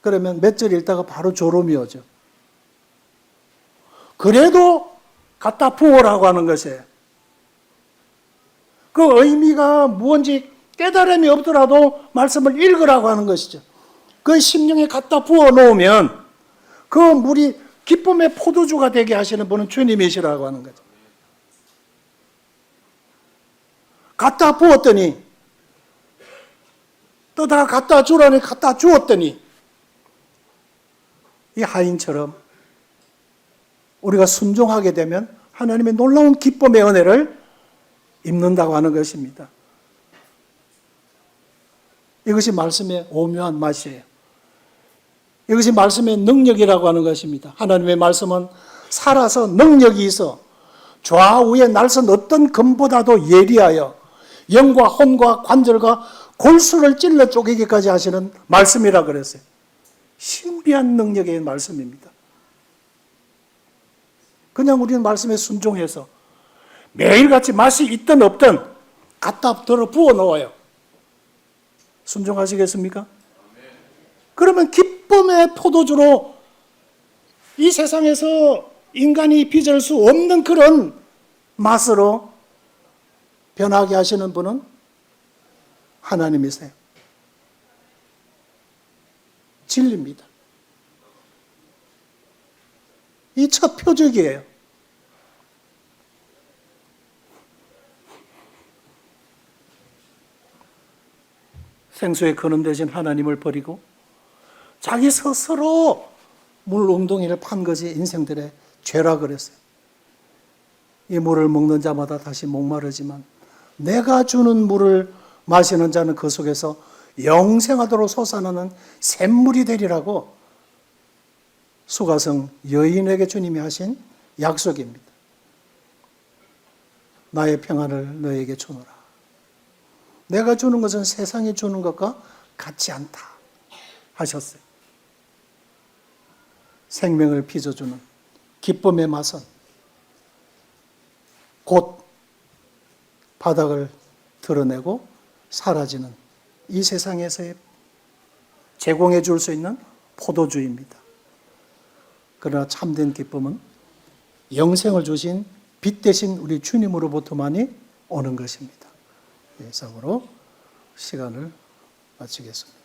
그러면 몇 절 읽다가 바로 졸음이 오죠. 그래도 갖다 부어라고 하는 것이에요. 그 의미가 무언지 깨달음이 없더라도 말씀을 읽으라고 하는 것이죠. 그 심령에 갖다 부어 놓으면 그 물이 기쁨의 포도주가 되게 하시는 분은 주님이시라고 하는 거죠. 갖다 부었더니 떠다가 갖다 주라니 갖다 주었더니 이 하인처럼 우리가 순종하게 되면 하나님의 놀라운 기쁨의 은혜를 입는다고 하는 것입니다. 이것이 말씀의 오묘한 맛이에요. 이것이 말씀의 능력이라고 하는 것입니다. 하나님의 말씀은 살아서 능력이 있어 좌우에 날선 어떤 금보다도 예리하여 영과 혼과 관절과 골수를 찔러 쪼개기까지 하시는 말씀이라 그랬어요. 신비한 능력의 말씀입니다. 그냥 우리는 말씀에 순종해서 매일같이 맛이 있든 없든 갖다 들어 부어 넣어요. 순종하시겠습니까? 그러면 기쁨의 포도주로 이 세상에서 인간이 빚을 수 없는 그런 맛으로 변하게 하시는 분은 하나님이세요. 진리입니다. 이 첫 표적이에요. 생수의 근원 대신 하나님을 버리고 자기 스스로 물 웅덩이를 판 것이 인생들의 죄라 그랬어요. 이 물을 먹는 자마다 다시 목마르지만 내가 주는 물을 마시는 자는 그 속에서 영생하도록 솟아나는 샘물이 되리라고 수가성 여인에게 주님이 하신 약속입니다. 나의 평안을 너에게 주노라. 내가 주는 것은 세상이 주는 것과 같지 않다 하셨어요. 생명을 빚어주는 기쁨의 맛은 곧 바닥을 드러내고 사라지는 이 세상에서의 제공해 줄 수 있는 포도주입니다. 그러나 참된 기쁨은 영생을 주신 빛 대신 우리 주님으로부터만이 오는 것입니다. 이상으로 시간을 마치겠습니다.